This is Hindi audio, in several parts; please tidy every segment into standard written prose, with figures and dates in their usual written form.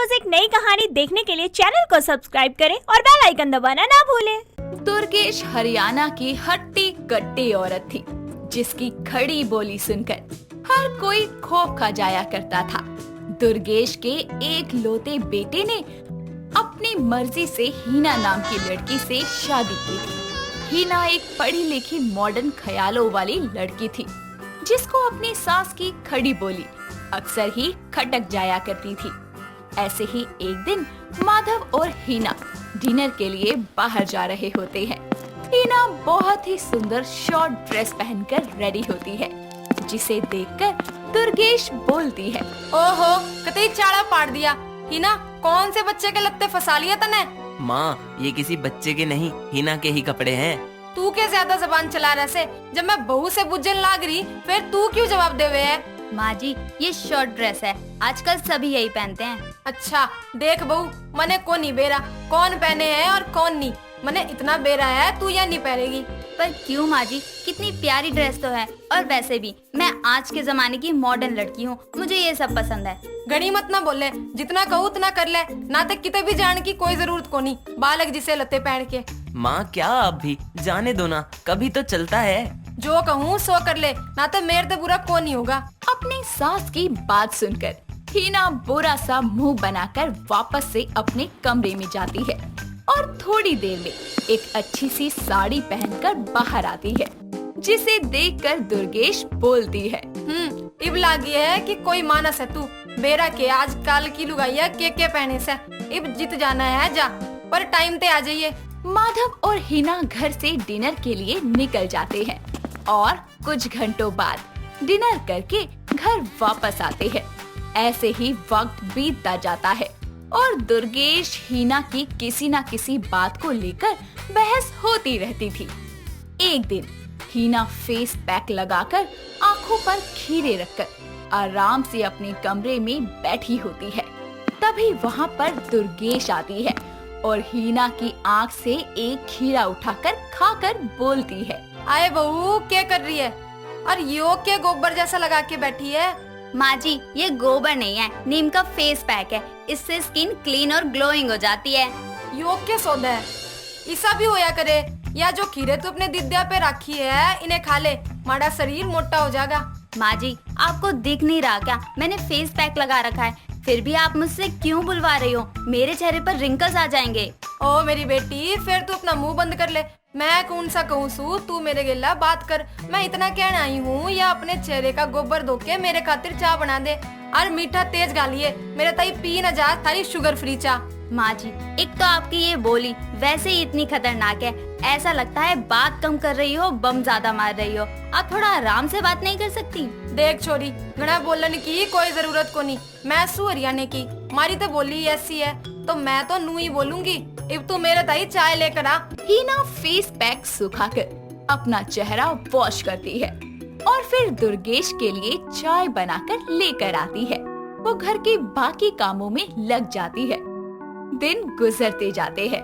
रोज एक नई कहानी देखने के लिए चैनल को सब्सक्राइब करें और बेल आइकन दबाना ना भूलें। दुर्गेश हरियाणा की हट्टी कट्टी औरत थी, जिसकी खड़ी बोली सुनकर हर कोई खौफ खा जाया करता था। दुर्गेश के एक लौते बेटे ने अपनी मर्जी से हीना नाम की लड़की से शादी की थी। हीना एक पढ़ी लिखी मॉडर्न ख्यालों वाली लड़की थी, जिसको अपनी सास की खड़ी बोली अक्सर ही खटक जाया करती थी। ऐसे ही एक दिन माधव और हीना डिनर के लिए बाहर जा रहे होते हैं। हीना बहुत ही सुंदर शॉर्ट ड्रेस पहनकर रेडी होती है, जिसे देखकर दुर्गेश बोलती है, ओहो कतई चाड़ा पाड़ दिया। हीना कौन से बच्चे के लत्ते फंसा लिया तने? माँ, ये किसी बच्चे के नहीं, हीना के ही कपड़े हैं। तू क्या ज्यादा जबान चला रहा से? जब मैं बहू से बुझन लाग रही, फिर तू क्यों जवाब देवे है? माँ जी, ये शॉर्ट ड्रेस है, आजकल सभी यही पहनते हैं। अच्छा देख बहू, मने को नहीं बेरा कौन पहने हैं और कौन नहीं। मने इतना बेरा है, तू या नहीं पहनेगी। पर क्यों माँ जी, कितनी प्यारी ड्रेस तो है, और वैसे भी मैं आज के जमाने की मॉडर्न लड़की हूँ, मुझे ये सब पसंद है। घड़ी मत ना बोले, जितना कहूँ उतना कर ले, ना तक किते भी जाने की कोई जरूरत को नहीं। बालक जिसे लत्ते पहन के। माँ क्या आप भी जाने दो ना, कभी तो चलता है। जो कहूँ सो कर ले, ना तो मेरे तो बुरा को नहीं होगा। अपनी सास की बात सुनकर हीना बुरा सा मुंह बनाकर वापस से अपने कमरे में जाती है और थोड़ी देर में एक अच्छी सी साड़ी पहनकर बाहर आती है, जिसे देखकर दुर्गेश बोलती है, इब लागी है कि कोई मानस है तू। बेरा के आजकल की लुगाइया के पहने से इब जीत जाना है जा, पर टाइम ते आ जाइए। माधव और हीना घर से डिनर के लिए निकल जाते हैं और कुछ घंटों बाद डिनर करके घर वापस आते हैं। ऐसे ही वक्त बीतता जाता है और दुर्गेश हीना की किसी न किसी बात को लेकर बहस होती रहती थी। एक दिन हीना फेस पैक लगाकर आंखों पर खीरे रखकर आराम से अपने कमरे में बैठी होती है। तभी वहाँ पर दुर्गेश आती है और हीना की आंख से एक खीरा उठाकर खाकर बोलती है, आए बहू क्या कर रही है? और यो के गोबर जैसा लगा के बैठी है? माँ जी, ये गोबर नहीं है, नीम का फेस पैक है, इससे स्किन क्लीन और ग्लोइंग हो जाती है। यो के सौदा है, ऐसा भी होया करे। या जो खीरे तू अपने दिद्या पे रखी है, इन्हें खा ले, हमारा शरीर मोटा हो जाएगा। माँ जी, आपको दिख नहीं रहा क्या, मैंने फेस पैक लगा रखा है, फिर भी आप मुझसे क्यों बुलवा रही हो? मेरे चेहरे पर रिंकल्स आ जाएंगे। ओ मेरी बेटी, फिर तू अपना मुंह बंद कर ले। मैं कौन सा कहूँ सू, तू मेरे गिला बात कर। मैं इतना कहना आई हूँ, या अपने चेहरे का गोबर धो के मेरे खातिर चाय बना दे और मीठा तेज गालिए, मेरे ताई पी न जा थारी शुगर फ्री चाय। माँ जी, एक तो आपकी ये बोली वैसे ही इतनी खतरनाक है, ऐसा लगता है बात कम कर रही हो, बम ज्यादा मार रही हो। आप थोड़ा आराम से बात नहीं कर सकती? देख छोरी, घना बोलने की कोई जरूरत को नहीं। मैं सू हरियाणे की, मारी तो बोली ऐसी है, तो मैं तो नू ही बोलूंगी। इब तू मेरे ताई चाय लेकर आ। हीना फेस पैक सुखाकर अपना चेहरा वॉश करती है और फिर दुर्गेश के लिए चाय बनाकर लेकर आती है। वो घर के बाकी कामों में लग जाती है। दिन गुजरते जाते हैं।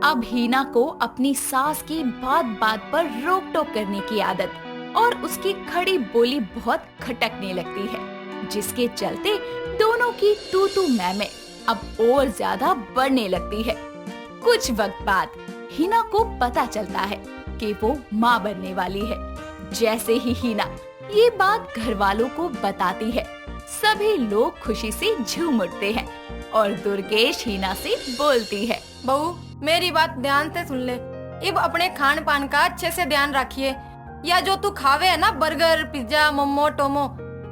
अब हीना को अपनी सास की बात बात पर रोक टोक करने की आदत और उसकी खड़ी बोली बहुत खटकने लगती है, जिसके चलते दोनों की तू तू मैं अब और ज्यादा बढ़ने लगती है। कुछ वक्त बाद हीना को पता चलता है कि वो माँ बनने वाली है। जैसे ही हीना ये बात घर वालों को बताती है, सभी लोग खुशी से झूम उठते हैं और दुर्गेश हीना से बोलती है, बहू मेरी बात ध्यान से सुन ले। इब अपने खान पान का अच्छे से ध्यान रखिए। या जो तू खावे है ना, बर्गर पिज्जा मोमो टोमो,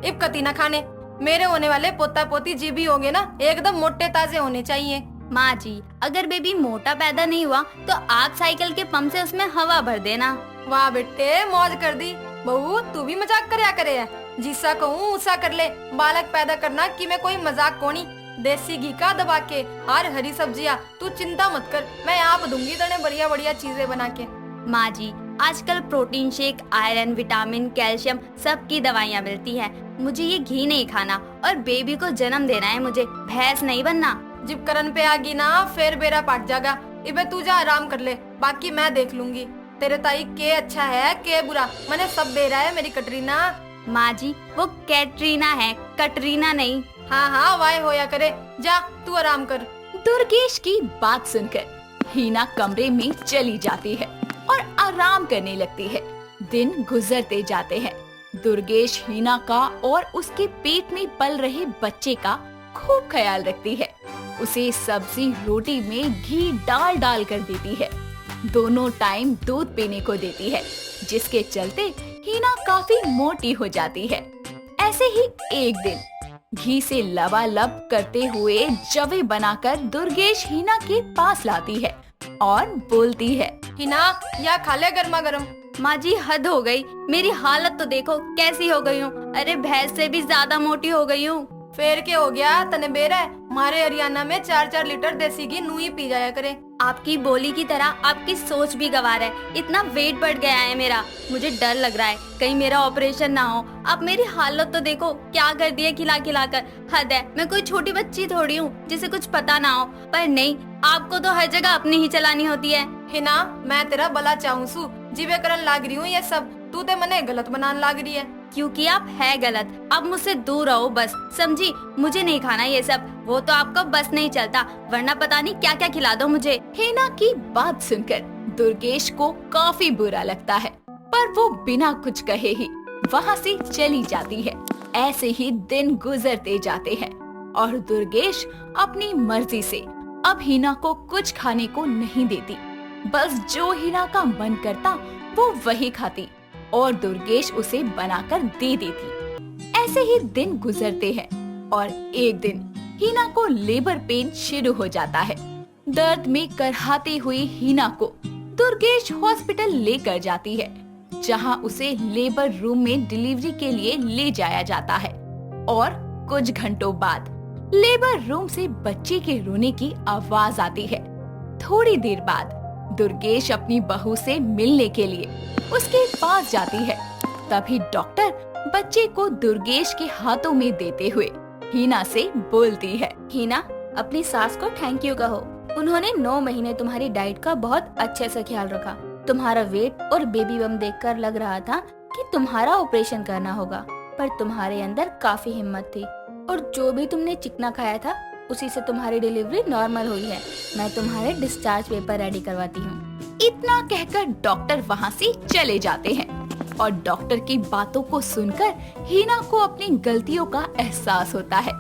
इब कती ना खाने। मेरे होने वाले पोता पोती जी भी होंगे ना, एकदम मोटे ताजे होने चाहिए। माँ जी, अगर बेबी मोटा पैदा नहीं हुआ तो आप साइकिल के पंप से उसमें हवा भर देना। वाह बेटे, मौज कर दी। बहू तू भी मजाक करया करे है, जिसा कहूँ उसा कर ले। बालक पैदा करना कि मैं कोई मजाक कोनी। देसी घी का दबा के और हरी सब्जियाँ, तू चिंता मत कर, मैं आप दूंगी तने बढ़िया बढ़िया चीजें बना के। माँ जी, आजकल protein shake, iron, vitamin, calcium सबकी दवाइयाँ मिलती हैं। मुझे ये घी नहीं खाना और बेबी को जन्म देना है, मुझे भैंस नहीं बनना। जिब करन पे आगी ना, फिर बेरा पाट जाएगा। इबे तू जा आराम कर ले, बाकी मैं देख लूंगी। तेरे ताई के अच्छा है के बुरा, मैंने सब बेरा है मेरी कटरीना। माँ जी, वो कैटरीना है, कटरीना नहीं। हाँ हाँ वाय होया करे, जा तू आराम कर। दुर्गेश की बात सुनकर हीना कमरे में चली जाती है और आराम करने लगती है। दिन गुजरते जाते हैं। दुर्गेश हीना का और उसके पेट में पल रहे बच्चे का खूब ख्याल रखती है। उसे सब्जी रोटी में घी डाल डाल कर देती है। दोनों टाइम दूध पीने को देती है, जिसके चलते हीना काफी मोटी हो जाती है। ऐसे ही एक दिन घी से लबालब करते हुए जवे बनाकर दुर्गेश हीना के पास लाती है और बोलती है, हिना या खा ले गर्मा गर्म। माँ जी हद हो गई, मेरी हालत तो देखो कैसी हो गई हूँ। अरे भैंस से भी ज्यादा मोटी हो गई हूँ। फेर के हो गया तने बेर है, हमारे हरियाणा में 4-4 लीटर देसी घी नूही पी जाया करे। आपकी बोली की तरह आपकी सोच भी गवार है। इतना वेट बढ़ गया है मेरा, मुझे डर लग रहा है कहीं मेरा ऑपरेशन ना हो। आप मेरी हालत तो देखो क्या कर दिए खिला खिला कर। हद है, मैं कोई छोटी बच्ची थोड़ी हूँ जिसे कुछ पता ना हो। पर नहीं, आपको तो हर जगह अपनी ही चलानी होती है। हिना मैं तेरा भला चाहूँ सु, जीवे करन लाग रही हूँ ये सब, तू ते मने गलत बनान लाग रही है। क्योंकि आप है गलत, आप मुझसे दूर रहो बस, समझी। मुझे नहीं खाना ये सब, वो तो आपका बस नहीं चलता, वरना पता नहीं क्या क्या खिला दो मुझे। हीना की बात सुनकर दुर्गेश को काफी बुरा लगता है, पर वो बिना कुछ कहे ही वहाँ से चली जाती है। ऐसे ही दिन गुजरते जाते हैं और दुर्गेश अपनी मर्जी से अब हीना को कुछ खाने को नहीं देती। बस जो हीना का मन करता वो वही खाती और दुर्गेश उसे बनाकर दे देती। ऐसे ही दिन गुजरते हैं और एक दिन हीना को लेबर पेन शुरू हो जाता है। दर्द में करहाती हुई हीना को दुर्गेश हॉस्पिटल लेकर जाती है, जहां उसे लेबर रूम में डिलीवरी के लिए ले जाया जाता है। और कुछ घंटों बाद लेबर रूम से बच्चे के रोने की आवाज आती है। थोड़ी देर बाद दुर्गेश अपनी बहू से मिलने के लिए उसके पास जाती है। तभी डॉक्टर बच्चे को दुर्गेश के हाथों में देते हुए हीना से बोलती है, हीना अपनी सास को थैंक यू कहो, उन्होंने 9 महीने तुम्हारी डाइट का बहुत अच्छे से ख्याल रखा। तुम्हारा वेट और बेबी बम देखकर लग रहा था कि तुम्हारा ऑपरेशन करना होगा, पर तुम्हारे अंदर काफी हिम्मत थी और जो भी तुमने चिकना खाया था उसी से तुम्हारी डिलीवरी नॉर्मल हुई है। मैं तुम्हारे डिस्चार्ज पेपर रेडी करवाती हूँ। इतना कहकर डॉक्टर वहाँ से चले जाते हैं और डॉक्टर की बातों को सुनकर हीना को अपनी गलतियों का एहसास होता है,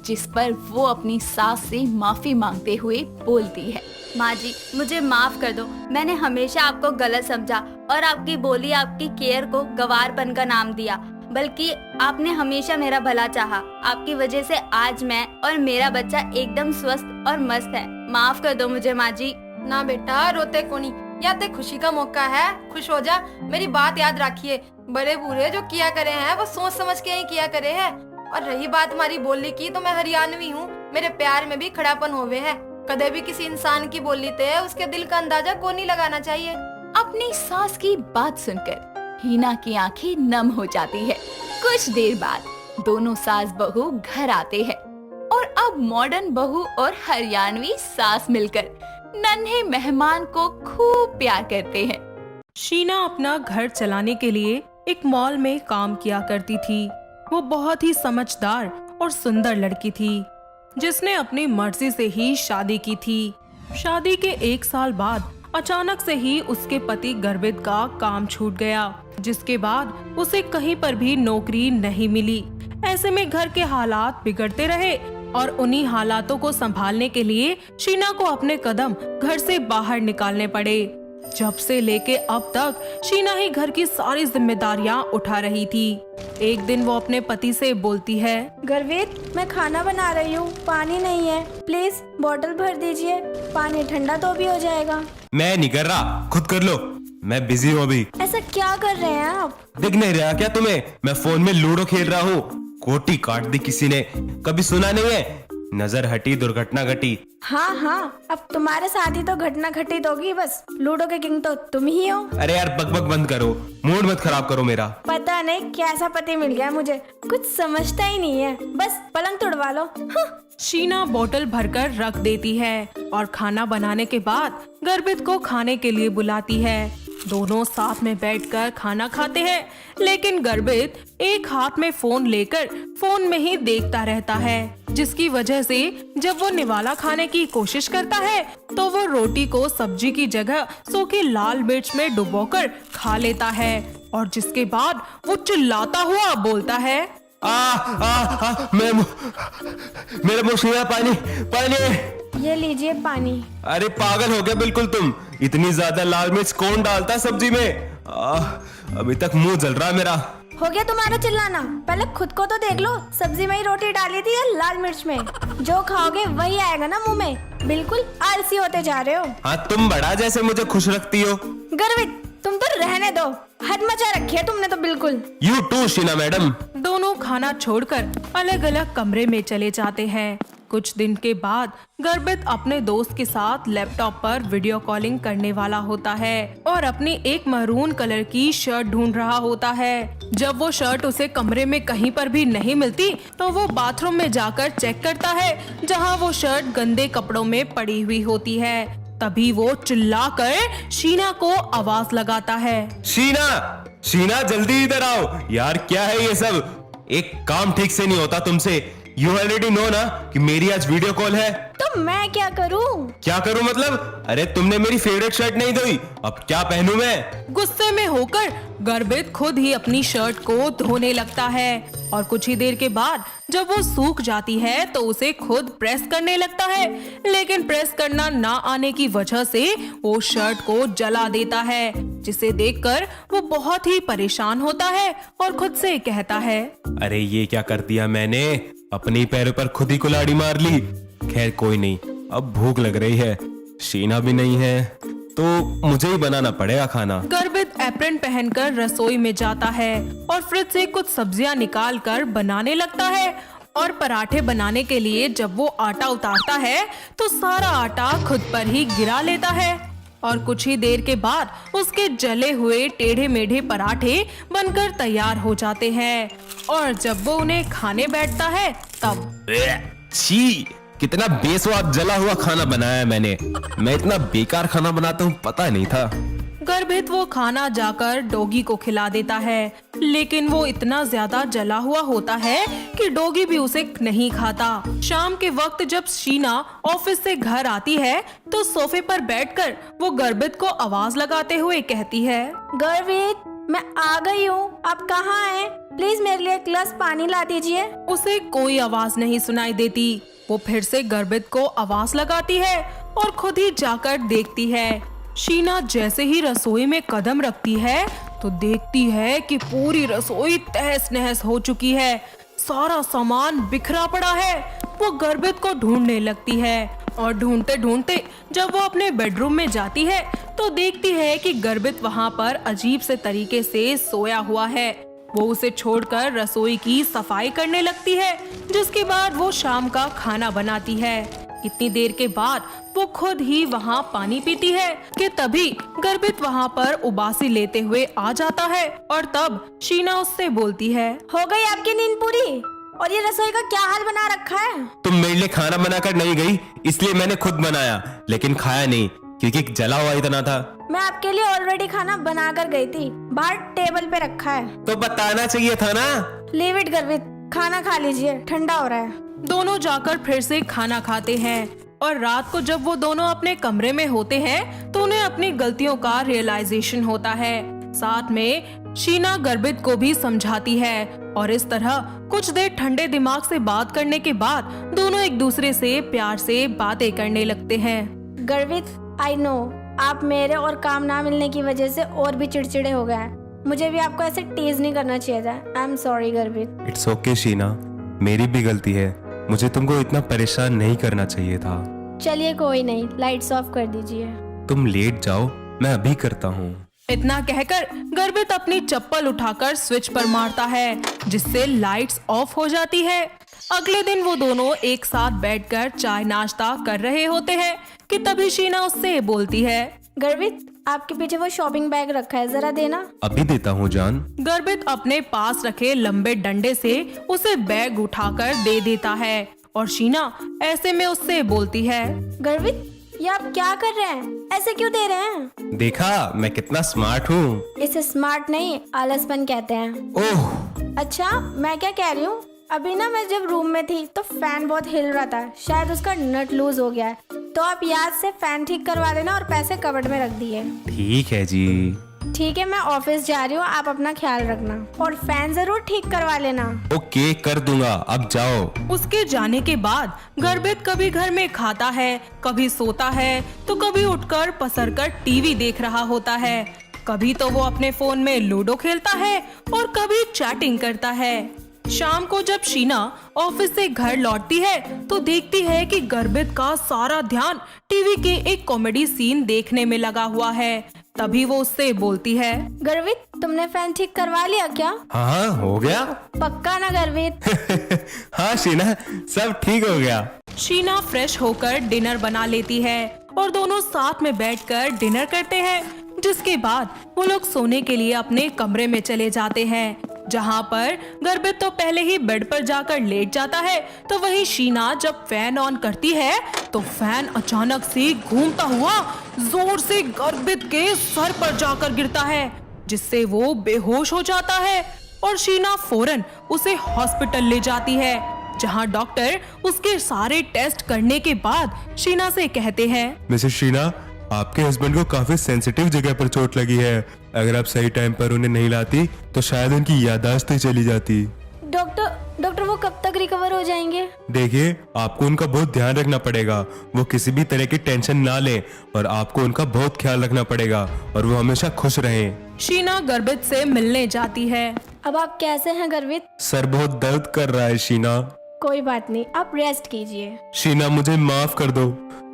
जिस पर वो अपनी सास से माफी मांगते हुए बोलती है, माँ जी मुझे माफ कर दो, मैंने हमेशा आपको गलत समझा और आपकी बोली आपकी केयर को गवारपन का नाम दिया, बल्कि आपने हमेशा मेरा भला चाहा। आपकी वजह से आज मैं और मेरा बच्चा एकदम स्वस्थ और मस्त है। माफ कर दो मुझे माँ जी। ना बेटा रोते कोनी, या ते खुशी का मौका है, खुश हो जा। मेरी बात याद रखिए, बड़े बूढ़े जो किया करे हैं वो सोच समझ के ही किया करे हैं। और रही बात हमारी बोली की, तो मैं हरियाणवी हूँ, मेरे प्यार में भी खड़ापन होवे है। कदे भी किसी इंसान की बोली ते उसके दिल का अंदाजा को नहीं लगाना चाहिए। अपनी सास की बात सुनकर हीना की आंखें नम हो जाती है। कुछ देर बाद दोनों सास बहू घर आते हैं और अब मॉडर्न बहू और हरियाणवी सास मिलकर नन्हे मेहमान को खूब प्यार करते हैं। शीना अपना घर चलाने के लिए एक मॉल में काम किया करती थी। वो बहुत ही समझदार और सुंदर लड़की थी, जिसने अपनी मर्जी से ही शादी की थी। शादी के 1 साल बाद अचानक से ही उसके पति गर्भित का काम छूट गया, जिसके बाद उसे कहीं पर भी नौकरी नहीं मिली। ऐसे में घर के हालात बिगड़ते रहे और उन्हीं हालातों को संभालने के लिए शीना को अपने कदम घर से बाहर निकालने पड़े। जब से लेके अब तक शीना ही घर की सारी जिम्मेदारियां उठा रही थी। एक दिन वो अपने पति से बोलती है, गर्वित मैं खाना बना रही हूँ, पानी नहीं है, प्लीज बोतल भर दीजिए, पानी ठंडा तो भी हो जाएगा। मैं नहीं कर रहा, खुद कर लो, मैं बिजी हूँ अभी। ऐसा क्या कर रहे हैं आप? दिख नहीं रहा क्या तुम्हें? मैं फोन में लूडो खेल रहा हूँ। कोटी काट दी किसी ने, कभी सुना नहीं है? नजर हटी दुर्घटना घटी। हाँ, अब तुम्हारे साथ ही तो घटना घटित होगी। बस लूडो के किंग तो तुम ही हो। अरे यार बकबक बंद करो, मूड मत खराब करो मेरा। पता नहीं कैसा पति मिल गया मुझे, कुछ समझता ही नहीं है, बस पलंग तोड़वा लो। शीना बोतल भरकर रख देती है और खाना बनाने के बाद गर्भित को खाने के लिए बुलाती है। दोनों साथ में बैठकर खाना खाते हैं, लेकिन गर्भित एक हाथ में फोन लेकर फोन में ही देखता रहता है, जिसकी वजह से जब वो निवाला खाने की कोशिश करता है तो वो रोटी को सब्जी की जगह सूखी लाल मिर्च में डुबोकर खा लेता है और जिसके बाद वो चिल्लाता हुआ बोलता है, मेरे मुंह से पानी पानी। ये लीजिए पानी। अरे पागल हो गया बिल्कुल तुम, इतनी ज्यादा लाल मिर्च कौन डालता है सब्जी में? अभी तक मुंह जल रहा है मेरा। हो गया तुम्हारा चिल्लाना, पहले खुद को तो देख लो, सब्जी में ही रोटी डाली थी या लाल मिर्च में? जो खाओगे वही आएगा ना मुंह में, बिल्कुल आलसी होते जा रहे हो। हाँ तुम बड़ा जैसे मुझे खुश रखती हो। गर्वित तुम तो रहने दो, हद मचा रखी है तुमने तो बिल्कुल। You too Sheena madam. दोनों खाना छोड़कर अलग अलग कमरे में चले जाते हैं। कुछ दिन के बाद गर्भित अपने दोस्त के साथ लैपटॉप पर वीडियो कॉलिंग करने वाला होता है और अपनी एक मैरून कलर की शर्ट ढूंढ रहा होता है। जब वो शर्ट उसे कमरे में कहीं पर भी नहीं मिलती तो वो बाथरूम में जाकर चेक करता है, जहां वो शर्ट गंदे कपड़ों में पड़ी हुई होती है। तभी वो चिल्लाकर शीना को आवाज लगाता है, शीना जल्दी इधर आओ। यार क्या है ये सब, एक काम ठीक से नहीं होता तुमसे। यू ऑलरेडी नो ना कि मेरी आज वीडियो कॉल है। तो मैं क्या करूं? क्या करूं मतलब? अरे तुमने मेरी फेवरेट शर्ट नहीं धोई, अब क्या पहनूं मैं? गुस्से में होकर गर्भित खुद ही अपनी शर्ट को धोने लगता है और कुछ ही देर के बाद जब वो सूख जाती है तो उसे खुद प्रेस करने लगता है, लेकिन प्रेस करना ना आने की वजह से वो शर्ट को जला देता है, जिसे देखकर वो बहुत ही परेशान होता है और खुद से कहता है, अरे ये क्या कर दिया मैंने, अपने पैरों पर खुद ही कुल्हाड़ी मार ली। खैर कोई नहीं, अब भूख लग रही है, शीना भी नहीं है तो मुझे ही बनाना पड़ेगा खाना। गर्भित एप्रन पहनकर रसोई में जाता है और फ्रिज से कुछ सब्जियां निकाल कर बनाने लगता है और पराठे बनाने के लिए जब वो आटा उतारता है तो सारा आटा खुद पर ही गिरा लेता है और कुछ ही देर के बाद उसके जले हुए टेढ़े मेढ़े पराठे बनकर तैयार हो जाते हैं और जब वो उन्हें खाने बैठता है तब छी, कितना बेस्वाद जला हुआ खाना बनाया है मैंने। मैं इतना बेकार खाना बनाता हूँ पता नहीं था। गर्भित वो खाना जाकर डॉगी को खिला देता है, लेकिन वो इतना ज्यादा जला हुआ होता है कि डॉगी भी उसे नहीं खाता। शाम के वक्त जब शीना ऑफिस से घर आती है तो सोफे पर बैठकर वो गर्भित को आवाज लगाते हुए कहती है, गर्वित मैं आ गई हूँ, आप कहाँ हैं? प्लीज मेरे लिए एक गिलास पानी ला दीजिए। उसे कोई आवाज नहीं सुनाई देती। वो फिर से गर्भित को आवाज लगाती है और खुद ही जाकर देखती है। शीना जैसे ही रसोई में कदम रखती है तो देखती है कि पूरी रसोई तहस नहस हो चुकी है, सारा सामान बिखरा पड़ा है। वो गर्भित को ढूंढने लगती है और ढूंढते ढूंढते जब वो अपने बेडरूम में जाती है तो देखती है कि गर्भित वहाँ पर अजीब से तरीके से सोया हुआ है। वो उसे छोड़कर रसोई की सफाई करने लगती है, जिसके बाद वो शाम का खाना बनाती है। इतनी देर के बाद वो खुद ही वहाँ पानी पीती है कि तभी गर्भित वहाँ पर उबासी लेते हुए आ जाता है और तब शीना उससे बोलती है, हो गई आपकी नींद पूरी? और ये रसोई का क्या हाल बना रखा है? तुम मेरे लिए खाना बनाकर नहीं गई, इसलिए मैंने खुद बनाया, लेकिन खाया नहीं क्योंकि जला हुआ इतना था। मैं आपके लिए ऑलरेडी खाना बना कर गई थी, बाहर टेबल पे रखा है। तो बताना चाहिए था ना। लीव इट गर्वित, खाना खा लीजिए, ठंडा हो रहा है। दोनों जाकर फिर से खाना खाते हैं और रात को जब वो दोनों अपने कमरे में होते हैं तो उन्हें अपनी गलतियों का रियलाइजेशन होता है। साथ में शीना गर्भित को भी समझाती है और इस तरह कुछ देर ठंडे दिमाग से बात करने के बाद दोनों एक दूसरे से प्यार से बातें करने लगते हैं। गर्वित आई नो आप मेरे और काम ना मिलने की वजह से और भी चिड़चिड़े हो गए हैं। मुझे भी आपको ऐसे टीज नहीं करना चाहिए था। आई एम सॉरी गर्वित। इट्स ओके शीना, मेरी भी गलती है, मुझे तुमको इतना परेशान नहीं करना चाहिए था। चलिए कोई नहीं, लाइट्स ऑफ कर दीजिए। तुम लेट जाओ, मैं अभी करता हूँ। इतना कहकर गर्भित अपनी चप्पल उठाकर स्विच पर मारता है, जिससे लाइट्स ऑफ हो जाती है। अगले दिन वो दोनों एक साथ बैठकर चाय नाश्ता कर रहे होते हैं कि तभी शीना उससे बोलती है, गर्वित आपके पीछे वो शॉपिंग बैग रखा है, जरा देना। अभी देता हूँ जान। गर्भित अपने पास रखे लंबे डंडे से उसे बैग उठाकर दे देता है और शीना ऐसे में उससे बोलती है, गर्वित ये आप क्या कर रहे हैं? ऐसे क्यों दे रहे हैं? देखा मैं कितना स्मार्ट हूँ। इसे स्मार्ट नहीं, आलसपन कहते हैं। ओह, अच्छा, मैं क्या कह रही हूँ, अभी ना मैं जब रूम में थी तो फैन बहुत हिल रहा था, शायद उसका नट लूज हो गया है। तो आप याद से फैन ठीक करवा देना और पैसे कबर्ड में रख दिए। ठीक है जी। ठीक है, मैं ऑफिस जा रही हूँ, आप अपना ख्याल रखना और फैन जरूर ठीक करवा लेना। ओके, कर दूंगा, अब जाओ। उसके जाने के बाद गर्भित कभी घर में खाता है, कभी सोता है, तो कभी उठकर पसरकर टीवी देख रहा होता है। कभी तो वो अपने फोन में लूडो खेलता है और कभी चैटिंग करता है। शाम को जब शीना ऑफिस से घर लौटती है तो देखती है कि गर्भित का सारा ध्यान टीवी के एक कॉमेडी सीन देखने में लगा हुआ है। तभी वो उससे बोलती है, गर्वित, तुमने फैन ठीक करवा लिया क्या? हाँ, हो गया। पक्का ना गर्वित? हाँ शीना, सब ठीक हो गया। शीना फ्रेश होकर डिनर बना लेती है और दोनों साथ में बैठकर डिनर करते हैं, जिसके बाद वो लोग सोने के लिए अपने कमरे में चले जाते हैं, जहाँ पर गर्भित तो पहले ही बेड पर जाकर लेट जाता है। तो वही शीना जब फैन ऑन करती है तो फैन अचानक से घूमता हुआ जोर से गर्भित के सर पर जाकर गिरता है, जिससे वो बेहोश हो जाता है और शीना फौरन उसे हॉस्पिटल ले जाती है, जहां डॉक्टर उसके सारे टेस्ट करने के बाद शीना से कहते हैं, मिसेस शीना, आपके हस्बैंड को काफी सेंसिटिव जगह पर चोट लगी है। अगर आप सही टाइम पर उन्हें नहीं लाती तो शायद उनकी याददाश्त ही चली जाती। डॉक्टर वो कब तक रिकवर हो जाएंगे? देखिए, आपको उनका बहुत ध्यान रखना पड़ेगा। वो किसी भी तरह की टेंशन ना लें और आपको उनका बहुत ख्याल रखना पड़ेगा और वो हमेशा खुश रहें। शीना गर्भित से मिलने जाती है। अब आप कैसे हैं गर्वित? सर बहुत दर्द कर रहा है शीना। कोई बात नहीं, आप रेस्ट कीजिए। शीना, मुझे माफ कर दो।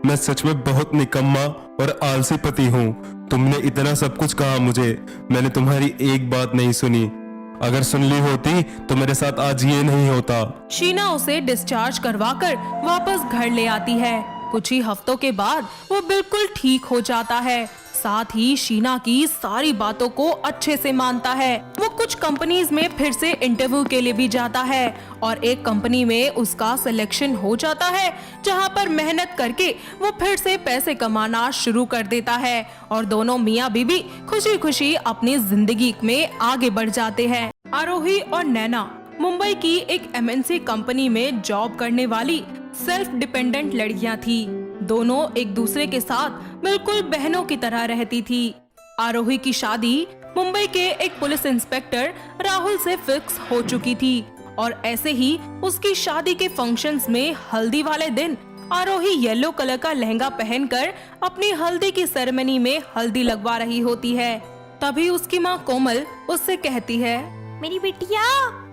मैं सच में बहुत निकम्मा और आलसी पति हूँ। तुमने इतना सब कुछ कहा मुझे, मैंने तुम्हारी एक बात नहीं सुनी। अगर सुन ली होती तो मेरे साथ आज ये नहीं होता। शीना उसे डिस्चार्ज करवाकर वापस घर ले आती है। कुछ ही हफ्तों के बाद वो बिल्कुल ठीक हो जाता है। साथ ही शीना की सारी बातों को अच्छे से मानता है। वो कुछ कंपनीज में फिर से इंटरव्यू के लिए भी जाता है और एक कंपनी में उसका सिलेक्शन हो जाता है, जहां पर मेहनत करके वो फिर से पैसे कमाना शुरू कर देता है और दोनों मियाँ बीबी खुशी खुशी अपनी जिंदगी में आगे बढ़ जाते हैं। आरोही और नैना मुंबई की एक MNC कंपनी में जॉब करने वाली सेल्फ डिपेंडेंट लड़कियां थी। दोनों एक दूसरे के साथ बिल्कुल बहनों की तरह रहती थी। आरोही की शादी मुंबई के एक पुलिस इंस्पेक्टर राहुल से फिक्स हो चुकी थी और ऐसे ही उसकी शादी के फंक्शंस में हल्दी वाले दिन आरोही येलो कलर का लहंगा पहनकर अपनी हल्दी की सेरेमनी में हल्दी लगवा रही होती है। तभी उसकी माँ कोमल उससे कहती है, मेरी बिटिया,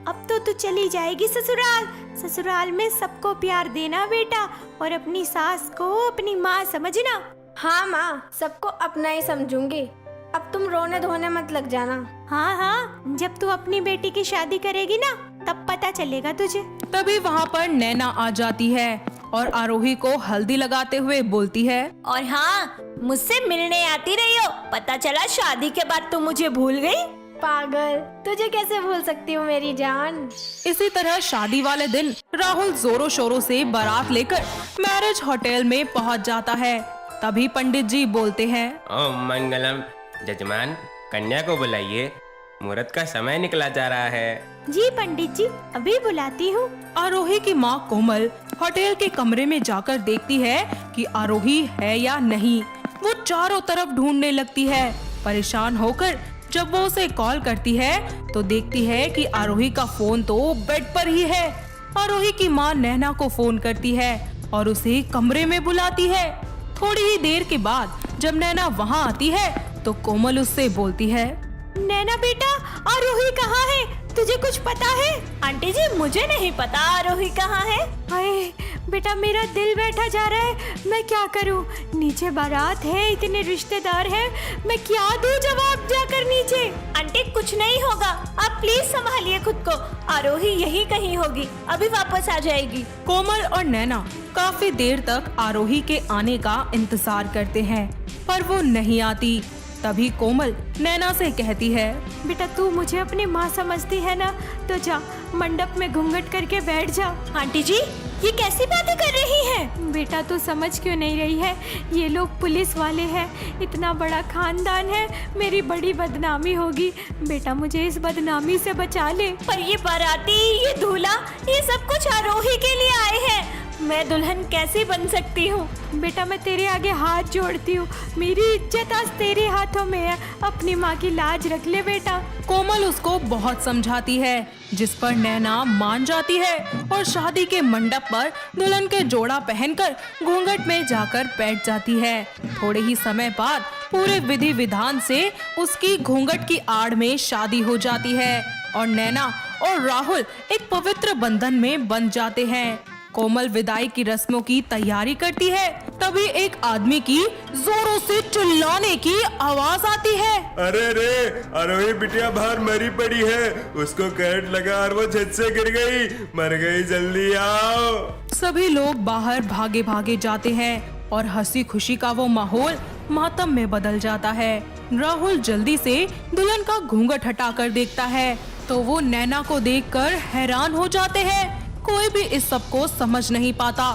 अब तो तू चली जाएगी ससुराल। ससुराल में सबको प्यार देना बेटा, और अपनी सास को अपनी माँ समझना। हाँ माँ, सबको अपना ही समझूंगी। अब तुम रोने धोने मत लग जाना। हाँ हाँ, जब तू अपनी बेटी की शादी करेगी ना, तब पता चलेगा तुझे। तभी वहाँ पर नैना आ जाती है और आरोही को हल्दी लगाते हुए बोलती है, और हाँ, मुझसे मिलने आती रही हो। पता चला शादी के बाद तू मुझे भूल गई। पागल, तुझे कैसे भूल सकती हूँ मेरी जान। इसी तरह शादी वाले दिन राहुल जोरों शोरों से बारात लेकर मैरिज होटल में पहुँच जाता है। तभी पंडित जी बोलते हैं, ओम मंगलम। जजमान, कन्या को बुलाइए, मुहूर्त का समय निकला जा रहा है। जी पंडित जी, अभी बुलाती हूँ। आरोही की माँ कोमल होटल के कमरे में जाकर देखती है कि आरोही है या नहीं। वो चारों तरफ ढूंढने लगती है। परेशान होकर जब वो उसे कॉल करती है तो देखती है कि आरोही का फोन तो बेड पर ही है। आरोही की माँ नैना को फोन करती है और उसे कमरे में बुलाती है। थोड़ी ही देर के बाद जब नैना वहाँ आती है तो कोमल उससे बोलती है, नैना बेटा, आरोही कहाँ है? तुझे कुछ पता है? आंटी जी, मुझे नहीं पता आरोही कहाँ है। हाय बेटा, मेरा दिल बैठा जा रहा है। मैं क्या करूं? नीचे बारात है, इतने रिश्तेदार हैं, मैं क्या दूं जवाब जाकर नीचे? आंटी, कुछ नहीं होगा, आप प्लीज संभालिए खुद को। आरोही यही कहीं होगी, अभी वापस आ जाएगी। कोमल और नैना काफी देर तक आरोही के आने का इंतजार करते हैं, पर वो नहीं आती। तभी कोमल नैना से कहती है, बेटा, तू मुझे अपनी माँ समझती है ना, तो जा मंडप में घूंघट करके बैठ जा। आंटी जी, ये कैसी बातें कर रही हैं? बेटा बेटा तू समझ क्यों नहीं रही है? ये लोग पुलिस वाले हैं, इतना बड़ा खानदान है, मेरी बड़ी बदनामी होगी। बेटा मुझे इस बदनामी से बचा ले। पर ये बाराती, ये दूल्हा, ये सब कुछ आरोही के लिए आए हैं। मैं दुल्हन कैसे बन सकती हूँ? बेटा मैं तेरे आगे हाथ जोड़ती हूँ, मेरी इज्जत आज तेरे हाथों में है, अपनी माँ की लाज रख ले बेटा। कोमल उसको बहुत समझाती है, जिस पर नैना मान जाती है और शादी के मंडप पर दुल्हन के जोड़ा पहनकर घूंघट में जाकर बैठ जाती है। थोड़े ही समय बाद पूरे विधि विधान से उसकी घूंघट की आड़ में शादी हो जाती है और नैना और राहुल एक पवित्र बंधन में बंध जाते हैं। कोमल विदाई की रस्मों की तैयारी करती है, तभी एक आदमी की जोरों से चिल्लाने की आवाज आती है। अरे रे, आरोही बिटिया बाहर मरी पड़ी है, उसको करंट लगा और वो छत से गिर गई, मर गई, जल्दी आओ। सभी लोग बाहर भागे भागे जाते हैं और हंसी खुशी का वो माहौल मातम में बदल जाता है। राहुल जल्दी से दुल्हन का घूंघट हटाकर देखता है तो वो नैना को देखकर हैरान हो जाते हैं। कोई भी इस सब को समझ नहीं पाता,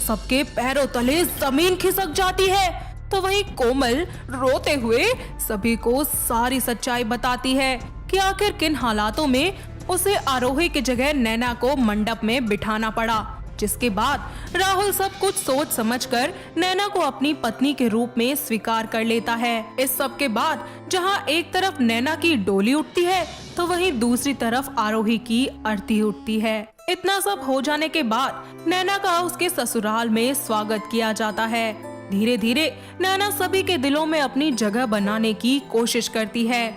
सबके पैरों तले जमीन खिसक जाती है। तो वहीं कोमल रोते हुए सभी को सारी सच्चाई बताती है कि आखिर किन हालातों में उसे आरोही की जगह नैना को मंडप में बिठाना पड़ा। जिसके बाद राहुल सब कुछ सोच समझकर नैना को अपनी पत्नी के रूप में स्वीकार कर लेता है। इस सब के बाद जहां एक तरफ नैना की डोली उठती है तो वहीं दूसरी तरफ आरोही की अर्थी उठती है। इतना सब हो जाने के बाद नैना का उसके ससुराल में स्वागत किया जाता है। धीरे धीरे नैना सभी के दिलों में अपनी जगह बनाने की कोशिश करती है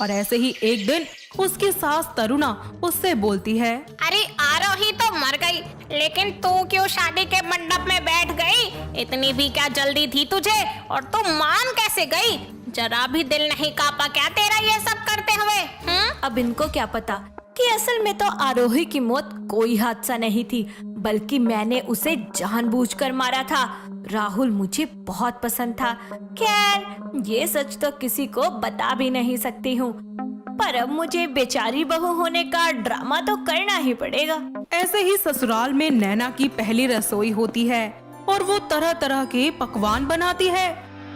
और ऐसे ही एक दिन उसकी सास तरुणा उससे बोलती है, अरे आरोही तो मर गई, लेकिन तू क्यों शादी के मंडप में बैठ गई? इतनी भी क्या जल्दी थी तुझे? और तू मान कैसे गई? जरा भी दिल नहीं कांपा क्या तेरा ये सब करते हुए? अब इनको क्या पता कि असल में तो आरोही की मौत कोई हादसा नहीं थी, बल्कि मैंने उसे जानबूझकर मारा था। राहुल मुझे बहुत पसंद था। खैर ये सच तो किसी को बता भी नहीं सकती हूँ, पर अब मुझे बेचारी बहू होने का ड्रामा तो करना ही पड़ेगा। ऐसे ही ससुराल में नैना की पहली रसोई होती है और वो तरह तरह के पकवान बनाती है।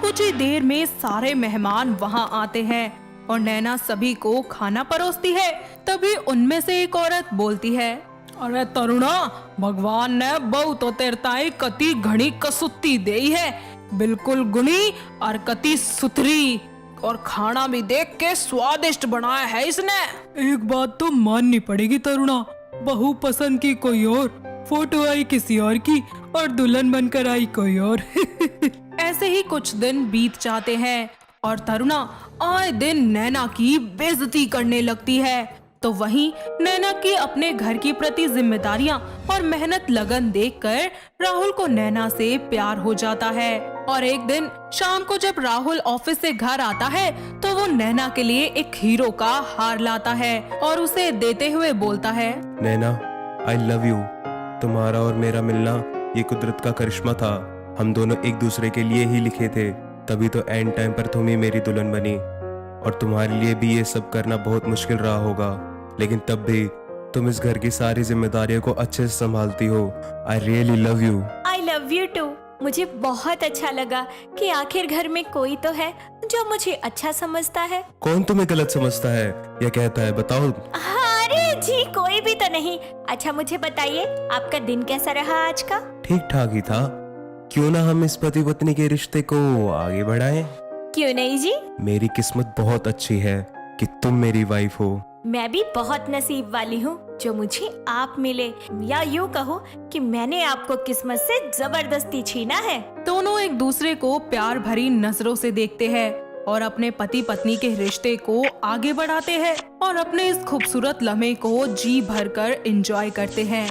कुछ ही देर में सारे मेहमान वहाँ आते हैं और नैना सभी को खाना परोसती है। तभी उनमें से एक औरत बोलती है, अरे तरुणा, भगवान ने बहु तो तेरताई कति घनी कसुत्ती देई है, बिल्कुल गुणी और कति सुथरी, और खाना भी देख के स्वादिष्ट बनाया है इसने। एक बात तो माननी पड़ेगी तरुणा, बहू पसंद की कोई और, फोटो आई किसी और की और दुल्हन बनकर आई कोई और। ऐसे ही कुछ दिन बीत जाते हैं और तरुणा आए दिन नैना की बेइज्जती करने लगती है। तो वहीं नैना की अपने घर की प्रति जिम्मेदारियां और मेहनत लगन देखकर राहुल को नैना से प्यार हो जाता है। और एक दिन शाम को जब राहुल ऑफिस से घर आता है तो वो नैना के लिए एक हीरो का हार लाता है और उसे देते हुए बोलता है, नैना, आई लव यू। तुम्हारा और मेरा मिलना ये कुदरत का करिश्मा था, हम दोनों एक दूसरे के लिए ही लिखे थे, तभी तो एंड टाइम पर तुम ही मेरी दुल्हन बनी। और तुम्हारे लिए भी ये सब करना बहुत मुश्किल रहा होगा, लेकिन तब भी तुम इस घर की सारी जिम्मेदारियों को अच्छे से संभालती हो। I really love you. I love you too. मुझे बहुत अच्छा लगा कि आखिर घर में कोई तो है जो मुझे अच्छा समझता है। कौन तुम्हें गलत समझता है या कहता है, बताओ। अरे जी, कोई भी तो नहीं। अच्छा मुझे बताइए, आपका दिन कैसा रहा आज का? ठीक ठाक ही था। क्यों ना हम इस पति पत्नी के रिश्ते को आगे बढ़ाएं? क्यों नहीं जी। मेरी किस्मत बहुत अच्छी है कि तुम मेरी वाइफ हो। मैं भी बहुत नसीब वाली हूँ जो मुझे आप मिले, या यूँ कहो कि मैंने आपको किस्मत से जबरदस्ती छीना है। दोनों एक दूसरे को प्यार भरी नजरों से देखते हैं और अपने पति पत्नी के रिश्ते को आगे बढ़ाते हैं और अपने इस खूबसूरत लम्हे को जी भरकर एंजॉय करते हैं।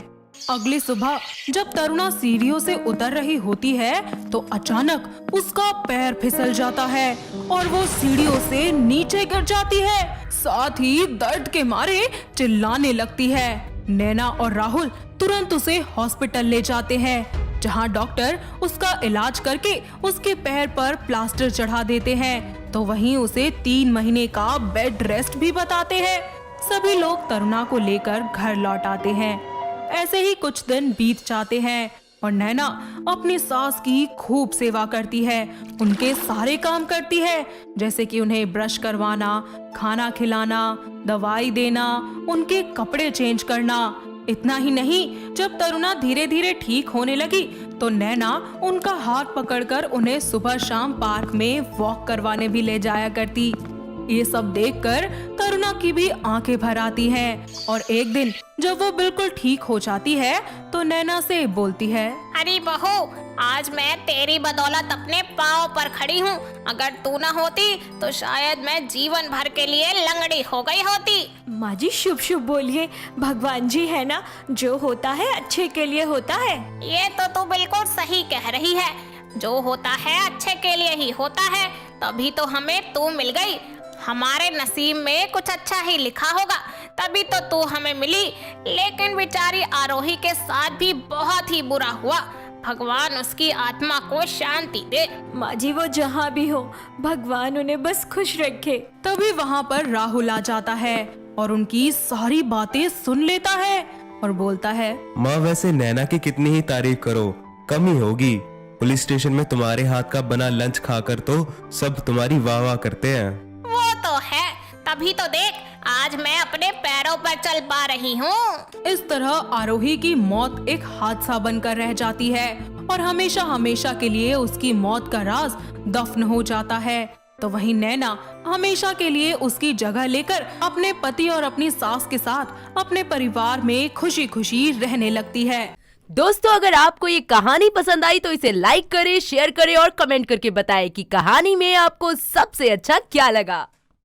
अगली सुबह जब तरुणा सीढ़ियों से उतर रही होती है तो अचानक उसका पैर फिसल जाता है और वो सीढ़ियों से नीचे गिर जाती है, साथ ही दर्द के मारे चिल्लाने लगती है। नैना और राहुल तुरंत उसे हॉस्पिटल ले जाते हैं, जहां डॉक्टर उसका इलाज करके उसके पैर पर प्लास्टर चढ़ा देते हैं। तो वहीं उसे 3 महीने का बेड रेस्ट भी बताते हैं। सभी लोग तरुणा को लेकर घर लौट आते हैं। ऐसे ही कुछ दिन बीत जाते हैं और नैना अपनी सास की खूब सेवा करती है, उनके सारे काम करती है, जैसे कि उन्हें ब्रश करवाना, खाना खिलाना, दवाई देना, उनके कपड़े चेंज करना। इतना ही नहीं, जब तरुणा धीरे धीरे ठीक होने लगी तो नैना उनका हाथ पकड़कर उन्हें सुबह शाम पार्क में वॉक करवाने भी ले जाया करती। ये सब देखकर तरुणा की भी आंखें भर आती हैं और एक दिन जब वो बिल्कुल ठीक हो जाती है तो नैना से बोलती है, अरे बहू, आज मैं तेरी बदौलत अपने पाँव पर खड़ी हूँ। अगर तू न होती तो शायद मैं जीवन भर के लिए लंगड़ी हो गई होती। माँ जी शुभ शुभ बोलिए, भगवान जी है ना, जो होता है अच्छे के लिए होता है। ये तो तू बिल्कुल सही कह रही है, जो होता है अच्छे के लिए ही होता है, तभी तो हमें तू मिल गई। हमारे नसीब में कुछ अच्छा ही लिखा होगा, तभी तो तू हमें मिली। लेकिन बेचारी आरोही के साथ भी बहुत ही बुरा हुआ। भगवान उसकी आत्मा को शांति दे। माँ जी वो जहाँ भी हो, भगवान उन्हें बस खुश रखे। तभी वहाँ पर राहुल आ जाता है और उनकी सारी बातें सुन लेता है और बोलता है, माँ वैसे नैना की कितनी ही तारीफ करो, कम ही होगी। पुलिस स्टेशन में तुम्हारे हाथ का बना लंच खाकर तो सब तुम्हारी वाह वाह करते हैं। वो तो है, तभी तो देख आज मैं अपने पैरों पर चल पा रही हूँ। इस तरह आरोही की मौत एक हादसा बनकर रह जाती है और हमेशा हमेशा के लिए उसकी मौत का राज दफन हो जाता है। तो वहीं नैना हमेशा के लिए उसकी जगह लेकर अपने पति और अपनी सास के साथ अपने परिवार में खुशी खुशी रहने लगती है। दोस्तों, अगर आपको ये कहानी पसंद आई तो इसे लाइक करें, शेयर करें और कमेंट करके बताएं कि कहानी में आपको सबसे अच्छा क्या लगा।